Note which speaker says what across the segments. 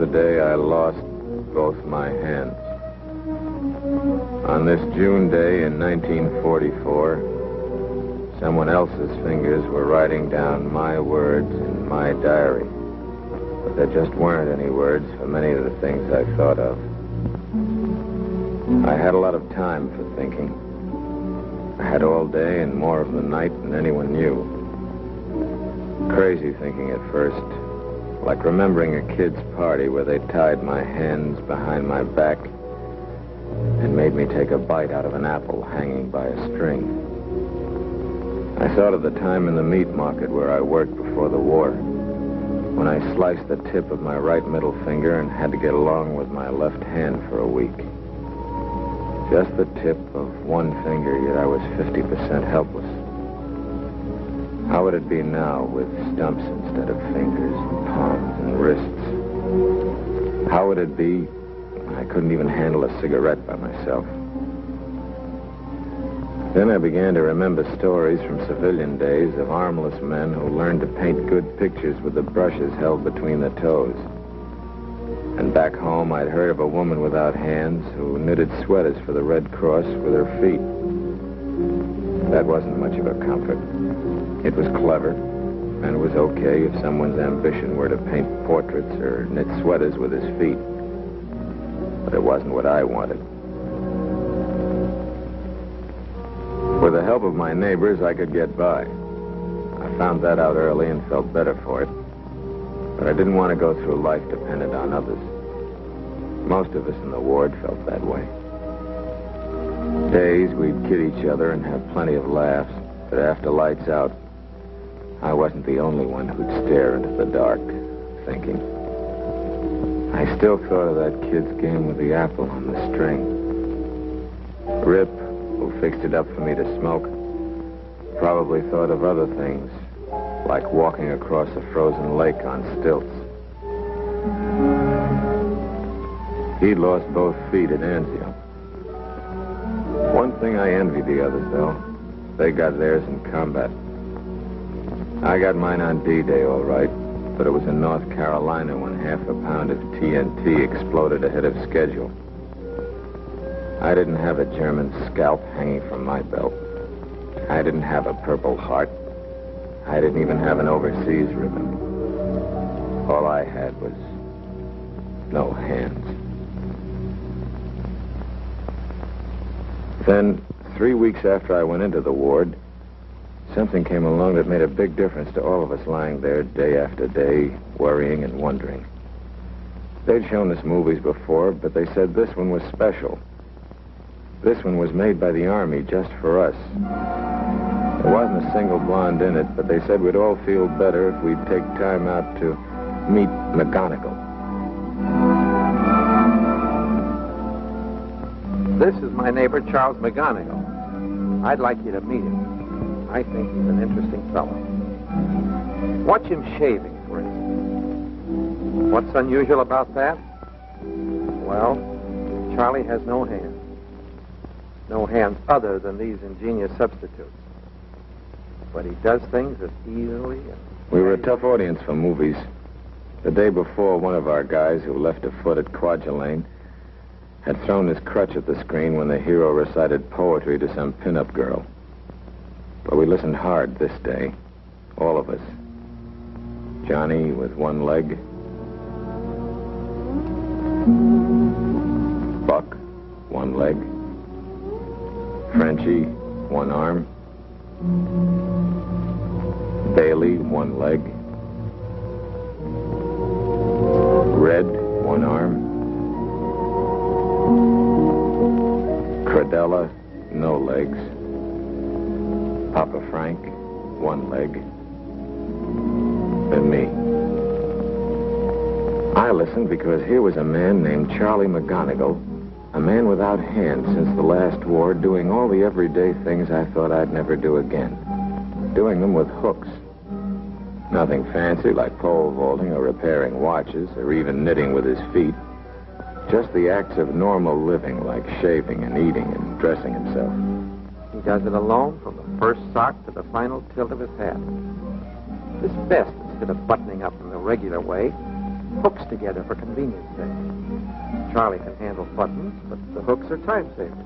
Speaker 1: the day I lost both my hands. On this June day in 1944, someone else's fingers were writing down my words in my diary. But there just weren't any words for many of the things I thought of. I had a lot of time for thinking. I had all day and more of the night than anyone knew. Crazy thinking at first, like remembering a kid's party where they tied my hands behind my back and made me take a bite out of an apple hanging by a string. I thought of the time in the meat market where I worked before the war, when I sliced the tip of my right middle finger and had to get along with my left hand for a week. Just the tip of one finger, yet I was 50% helpless. How would it be now with stumps instead of fingers, and palms and wrists? How would it be when I couldn't even handle a cigarette by myself? Then I began to remember stories from civilian days of armless men who learned to paint good pictures with the brushes held between the toes. And back home, I'd heard of a woman without hands who knitted sweaters for the Red Cross with her feet. That wasn't much of a comfort. It was clever, and it was okay if someone's ambition were to paint portraits or knit sweaters with his feet. But it wasn't what I wanted. With the help of my neighbors, I could get by. I found that out early and felt better for it. But I didn't want to go through life dependent on others. Most of us in the ward felt that way. Days, we'd kid each other and have plenty of laughs, but after lights out, I wasn't the only one who'd stare into the dark, thinking. I still thought of that kid's game with the apple on the string. Rip, who fixed it up for me to smoke, probably thought of other things, like walking across a frozen lake on stilts. He'd lost both feet at Anzio. One thing I envied the others, though. They got theirs in combat. I got mine on D-Day, all right, but it was in North Carolina when half a pound of TNT exploded ahead of schedule. I didn't have a German scalp hanging from my belt. I didn't have a Purple Heart. I didn't even have an overseas ribbon. All I had was no hands. Then, 3 weeks after I went into the ward, something came along that made a big difference to all of us lying there day after day, worrying and wondering. They'd shown us movies before, but they said this one was special. This one was made by the Army just for us. There wasn't a single blonde in it, but they said we'd all feel better if we'd take time out to meet McGonagall.
Speaker 2: This is my neighbor, Charles McGonigal. I'd like you to meet him. I think he's an interesting fellow. Watch him shaving, for instance. What's unusual about that? Well, Charlie has no hands. No hands other than these ingenious substitutes. But he does things as easily and...
Speaker 1: We were a tough audience for movies. The day before, one of our guys who left a foot at Quadrillane had thrown his crutch at the screen when the hero recited poetry to some pin-up girl. But we listened hard this day, all of us. Johnny with one leg. Buck, one leg. Frenchie, one arm. Bailey, one leg. Red, one arm. Cradella, no legs. Papa Frank, one leg. And me. I listened because here was a man named Charlie McGonigal, a man without hands since the last war, doing all the everyday things I thought I'd never do again. Doing them with hooks. Nothing fancy like pole vaulting or repairing watches or even knitting with his feet. Just the acts of normal living like shaving and eating and dressing himself.
Speaker 2: He does it alone from the first sock to the final tilt of his hat. This vest, instead of buttoning up in the regular way, hooks together for convenience sake. Charlie can handle buttons, but the hooks are time savers.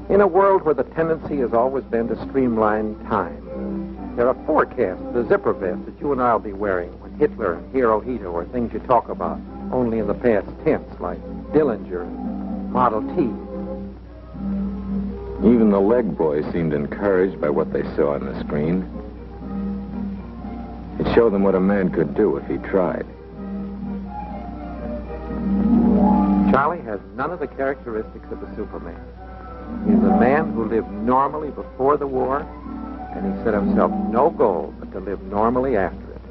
Speaker 2: In a world where the tendency has always been to streamline time, there are forecasts, the zipper vest that you and I'll be wearing when Hitler and Hirohito are things you talk about only in the past tense, like Dillinger and Model T.
Speaker 1: Even the leg boys seemed encouraged by what they saw on the screen. It showed them what a man could do if he tried.
Speaker 2: Charlie has none of the characteristics of a Superman. He's a man who lived normally before the war, and he set himself no goal but to live normally after it.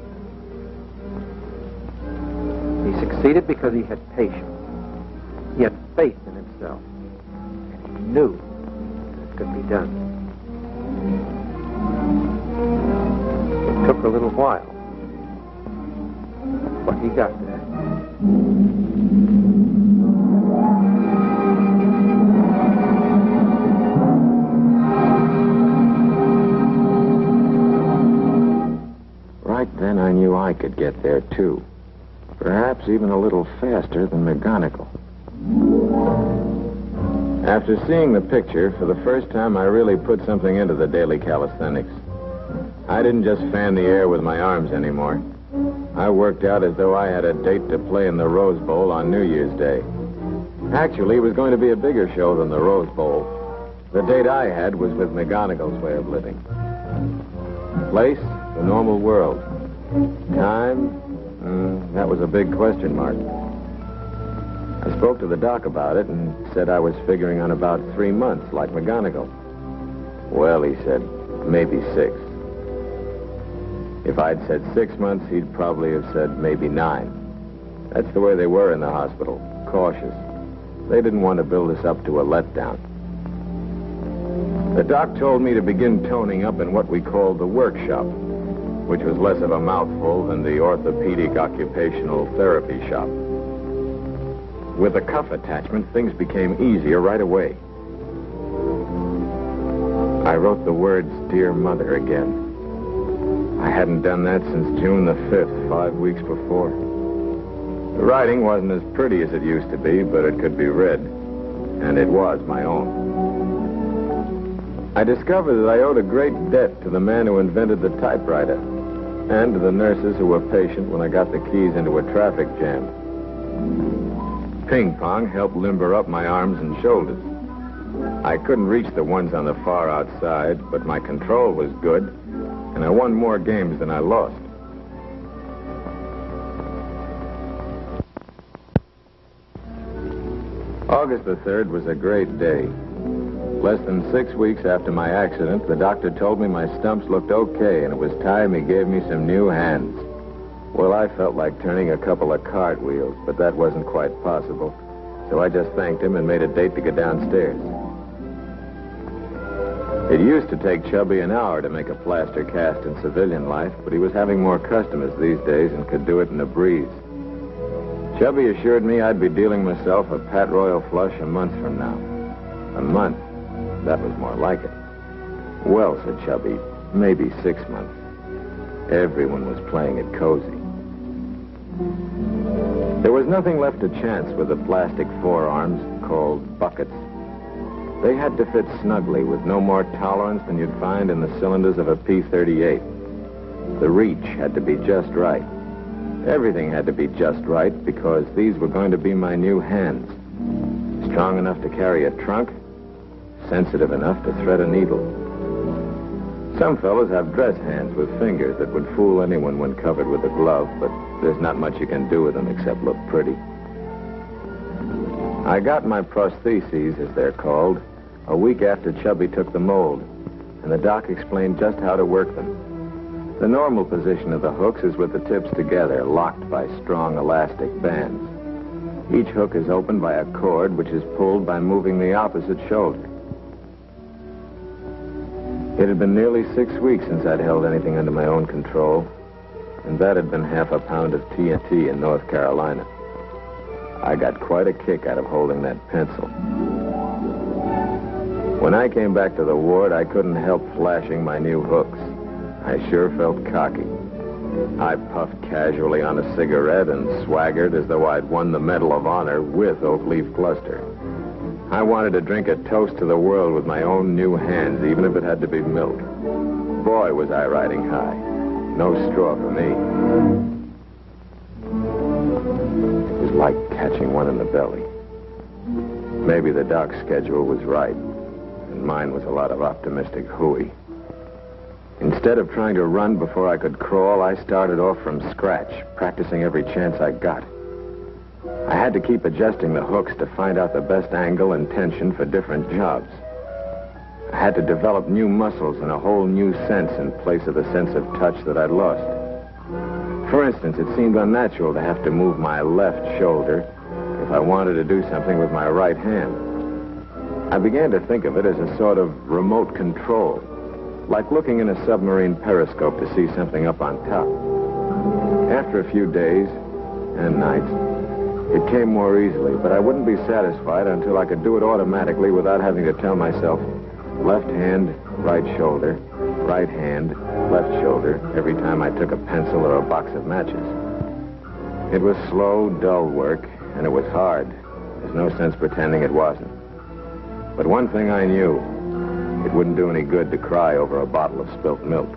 Speaker 2: He succeeded because he had patience. He had faith in himself, and he knew that it could be done. It took a little while, but he got there.
Speaker 1: Right then I knew I could get there, too. Perhaps even a little faster than McGonigal. After seeing the picture, for the first time I really put something into the daily calisthenics. I didn't just fan the air with my arms anymore. I worked out as though I had a date to play in the Rose Bowl on New Year's Day. Actually, it was going to be a bigger show than the Rose Bowl. The date I had was with McGonigal's way of living. Place, the normal world. Time, that was a big question mark. I spoke to the doc about it and said I was figuring on about 3 months, like McGonigal. Well, he said, maybe 6. If I'd said 6 months, he'd probably have said maybe 9. That's the way they were in the hospital, cautious. They didn't want to build us up to a letdown. The doc told me to begin toning up in what we called the workshop, which was less of a mouthful than the orthopedic occupational therapy shop. With a cuff attachment, things became easier right away. I wrote the words, "Dear Mother," again. I hadn't done that since June the 5th, 5 weeks before. The writing wasn't as pretty as it used to be, but it could be read, and it was my own. I discovered that I owed a great debt to the man who invented the typewriter, and to the nurses who were patient when I got the keys into a traffic jam. Ping pong helped limber up my arms and shoulders. I couldn't reach the ones on the far outside, but my control was good, and I won more games than I lost. August the 3rd was a great day. Less than 6 weeks after my accident, the doctor told me my stumps looked okay, and it was time he gave me some new hands. Well, I felt like turning a couple of cartwheels, but that wasn't quite possible, so I just thanked him and made a date to go downstairs. It used to take Chubby an hour to make a plaster cast in civilian life, but he was having more customers these days and could do it in a breeze. Chubby assured me I'd be dealing myself a Pat Royal flush a month from now. A month? That was more like it. Well, said Chubby, maybe 6 months. Everyone was playing it cozy. There was nothing left to chance with the plastic forearms called buckets. They had to fit snugly with no more tolerance than you'd find in the cylinders of a P-38. The reach had to be just right. Everything had to be just right because these were going to be my new hands. Strong enough to carry a trunk, sensitive enough to thread a needle. Some fellas have dress hands with fingers that would fool anyone when covered with a glove, but there's not much you can do with them except look pretty. I got my prostheses, as they're called, a week after Chubby took the mold, and the doc explained just how to work them. The normal position of the hooks is with the tips together, locked by strong elastic bands. Each hook is opened by a cord which is pulled by moving the opposite shoulder. It had been nearly 6 weeks since I'd held anything under my own control, and that had been half a pound of TNT in North Carolina. I got quite a kick out of holding that pencil. When I came back to the ward, I couldn't help flashing my new hooks. I sure felt cocky. I puffed casually on a cigarette and swaggered as though I'd won the Medal of Honor with oak leaf cluster. I wanted to drink a toast to the world with my own new hands, even if it had to be milk. Boy, was I riding high. No straw for me. It was like catching one in the belly. Maybe the doc's schedule was right, and mine was a lot of optimistic hooey. Instead of trying to run before I could crawl, I started off from scratch, practicing every chance I got. I had to keep adjusting the hooks to find out the best angle and tension for different jobs. I had to develop new muscles and a whole new sense in place of the sense of touch that I'd lost. For instance, it seemed unnatural to have to move my left shoulder if I wanted to do something with my right hand. I began to think of it as a sort of remote control, like looking in a submarine periscope to see something up on top. After a few days and nights, it came more easily, but I wouldn't be satisfied until I could do it automatically without having to tell myself, left hand, right shoulder, right hand, left shoulder, every time I took a pencil or a box of matches. It was slow, dull work, and it was hard. There's no sense pretending it wasn't. But one thing I knew, it wouldn't do any good to cry over a bottle of spilt milk.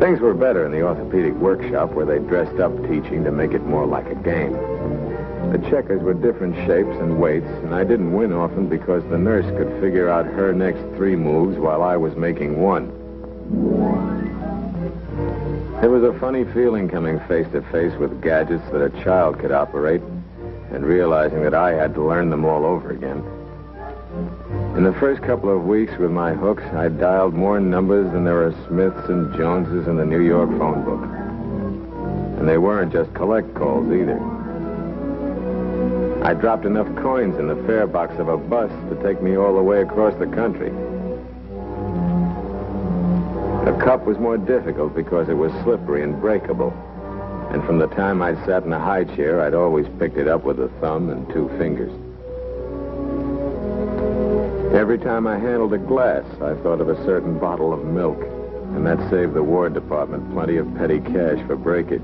Speaker 1: Things were better in the orthopedic workshop where they dressed up teaching to make it more like a game. The checkers were different shapes and weights, and I didn't win often because the nurse could figure out her next 3 moves while I was making 1. It was a funny feeling coming face to face with gadgets that a child could operate and realizing that I had to learn them all over again. In the first couple of weeks with my hooks, I dialed more numbers than there are Smiths and Joneses in the New York phone book. And they weren't just collect calls either. I dropped enough coins in the fare box of a bus to take me all the way across the country. The cup was more difficult because it was slippery and breakable. And from the time I'd sat in a high chair, I'd always picked it up with a thumb and 2 fingers. Every time I handled a glass, I thought of a certain bottle of milk, and that saved the War Department plenty of petty cash for breakage.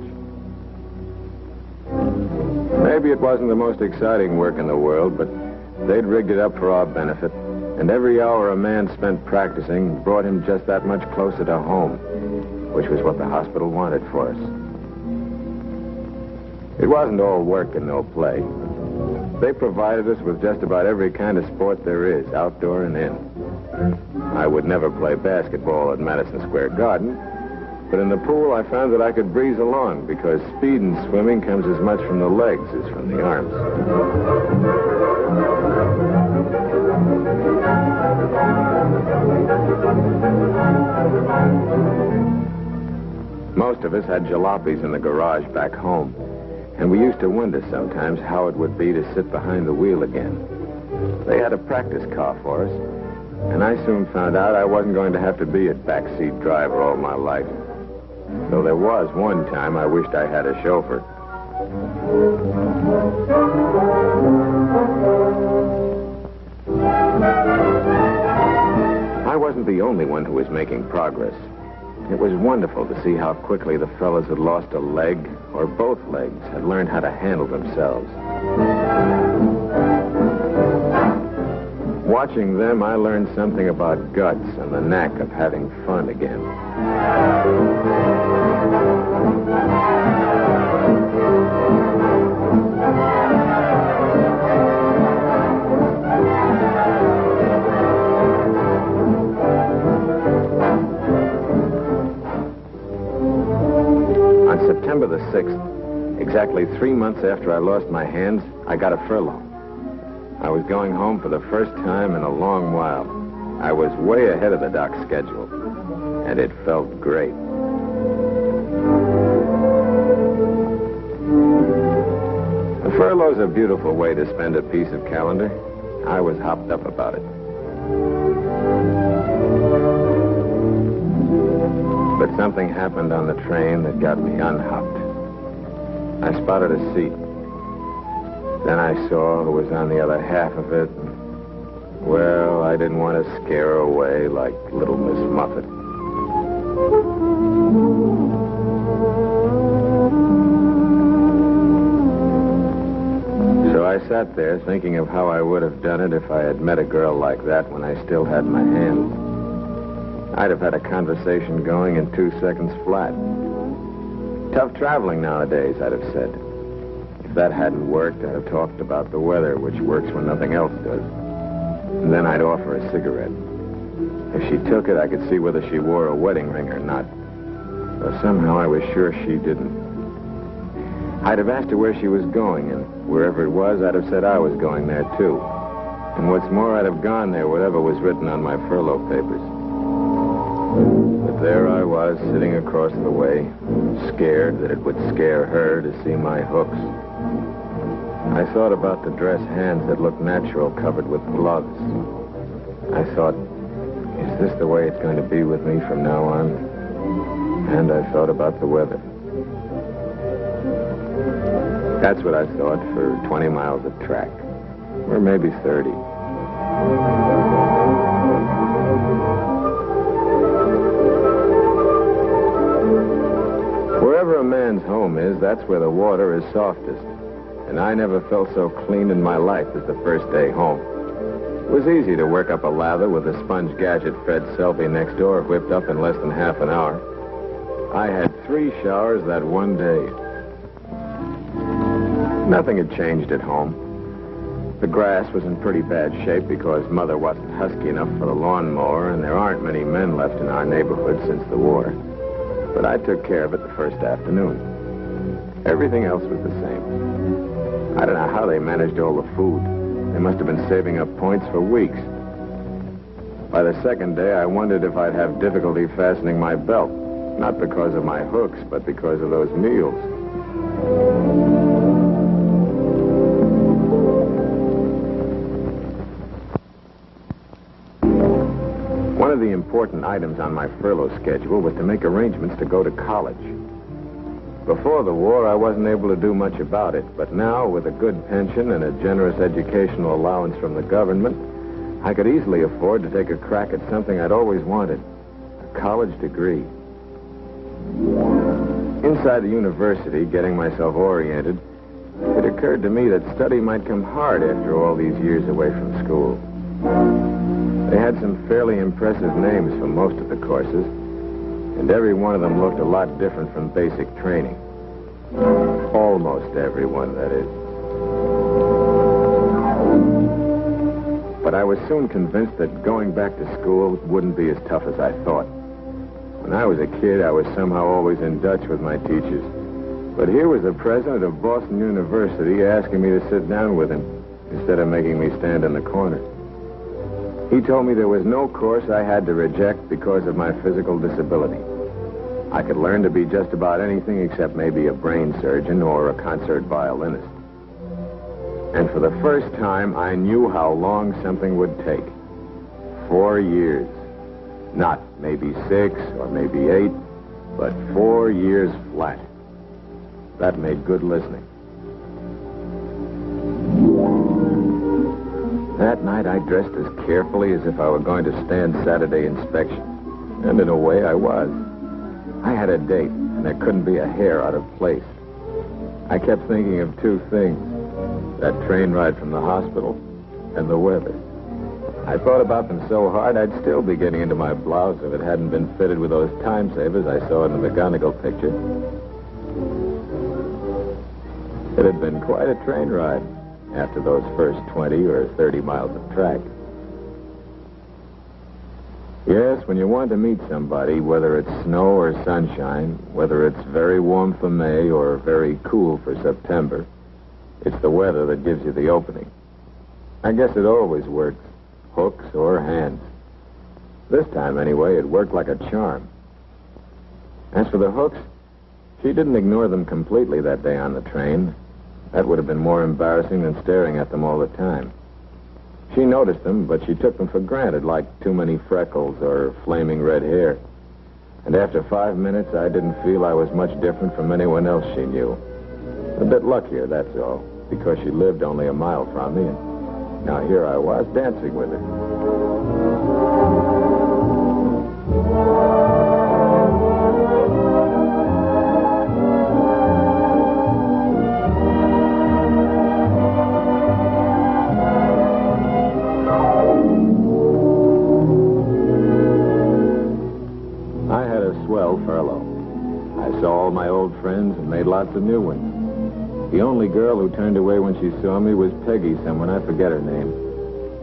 Speaker 1: Maybe it wasn't the most exciting work in the world, but they'd rigged it up for our benefit, and every hour a man spent practicing brought him just that much closer to home, which was what the hospital wanted for us. It wasn't all work and no play. They provided us with just about every kind of sport there is, outdoor and in. I would never play basketball at Madison Square Garden, but in the pool I found that I could breeze along because speed in swimming comes as much from the legs as from the arms. Most of us had jalopies in the garage back home. And we used to wonder sometimes how it would be to sit behind the wheel again. They had a practice car for us, and I soon found out I wasn't going to have to be a backseat driver all my life. Though there was one time I wished I had a chauffeur. I wasn't the only one who was making progress. It was wonderful to see how quickly the fellas had lost a leg, or both legs, had learned how to handle themselves. Watching them, I learned something about guts and the knack of having fun again. September the 6th, exactly 3 months after I lost my hands, I got a furlough. I was going home for the first time in a long while. I was way ahead of the doc's schedule, and it felt great. A furlough's a beautiful way to spend a piece of calendar. I was hopped up about it. But something happened on the train that got me unhopped. I spotted a seat. Then I saw who was on the other half of it. Well, I didn't want to scare her away like little Miss Muffet. So I sat there thinking of how I would have done it if I had met a girl like that when I still had my hands. I'd have had a conversation going in 2 seconds flat. Tough traveling nowadays, I'd have said. If that hadn't worked, I'd have talked about the weather, which works when nothing else does. And then I'd offer a cigarette. If she took it, I could see whether she wore a wedding ring or not. Though somehow I was sure she didn't. I'd have asked her where she was going, and wherever it was, I'd have said I was going there, too. And what's more, I'd have gone there, whatever was written on my furlough papers. But there I was, sitting across the way, scared that it would scare her to see my hooks. I thought about the dress hands that looked natural covered with gloves. I thought, is this the way it's going to be with me from now on? And I thought about the weather. That's what I thought for 20 miles of track, or maybe 30. Wherever a man's home is, that's where the water is softest. And I never felt so clean in my life as the first day home. It was easy to work up a lather with a sponge gadget Fred Selby next door whipped up in less than half an hour. I had 3 showers that one day. Nothing had changed at home. The grass was in pretty bad shape because Mother wasn't husky enough for the lawnmower, and there aren't many men left in our neighborhood since the war. But I took care of it the first afternoon. Everything else was the same. I don't know how they managed all the food. They must have been saving up points for weeks. By the second day, I wondered if I'd have difficulty fastening my belt. Not because of my hooks, but because of those meals. One of the important items on my furlough schedule was to make arrangements to go to college. Before the war, I wasn't able to do much about it, but now, with a good pension and a generous educational allowance from the government, I could easily afford to take a crack at something I'd always wanted, a college degree. Inside the university, getting myself oriented, it occurred to me that study might come hard after all these years away from school. They had some fairly impressive names for most of the courses, and every one of them looked a lot different from basic training. Almost every one, that is. But I was soon convinced that going back to school wouldn't be as tough as I thought. When I was a kid, I was somehow always in Dutch with my teachers. But here was the president of Boston University asking me to sit down with him instead of making me stand in the corner. He told me there was no course I had to reject because of my physical disability. I could learn to be just about anything except maybe a brain surgeon or a concert violinist. And for the first time, I knew how long something would take. 4 years. Not maybe 6 or maybe 8, but 4 years flat. That made good listening. That night, I dressed as carefully as if I were going to stand Saturday inspection. And in a way, I was. I had a date, and there couldn't be a hair out of place. I kept thinking of 2 things. That train ride from the hospital and the weather. I thought about them so hard, I'd still be getting into my blouse if it hadn't been fitted with those time savers I saw in the McGonigal picture. It had been quite a train ride after those first 20 or 30 miles of track. Yes, when you want to meet somebody, whether it's snow or sunshine, whether it's very warm for May or very cool for September, it's the weather that gives you the opening. I guess it always works, hooks or hands. This time, anyway, it worked like a charm. As for the hooks, she didn't ignore them completely that day on the train. That would have been more embarrassing than staring at them all the time. She noticed them, but she took them for granted, like too many freckles or flaming red hair. And after 5 minutes, I didn't feel I was much different from anyone else she knew. A bit luckier, that's all, because she lived only a mile from me, and now here I was dancing with her. friends and made lots of new ones. The only girl who turned away when she saw me was Peggy someone, I forget her name.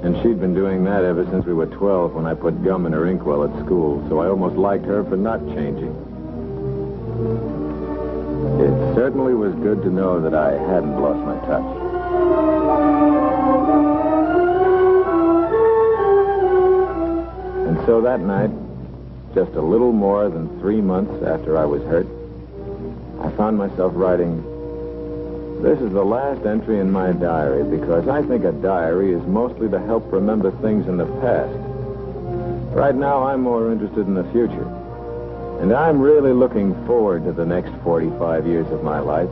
Speaker 1: And she'd been doing that ever since we were 12 when I put gum in her inkwell at school, so I almost liked her for not changing. It certainly was good to know that I hadn't lost my touch. And so that night, just a little more than 3 months after I was hurt, I found myself writing, "This is the last entry in my diary because I think a diary is mostly to help remember things in the past. Right now, I'm more interested in the future. And I'm really looking forward to the next 45 years of my life.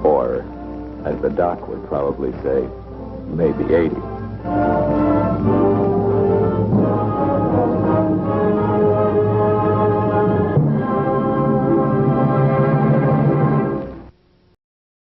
Speaker 1: Or, as the doc would probably say, maybe 80.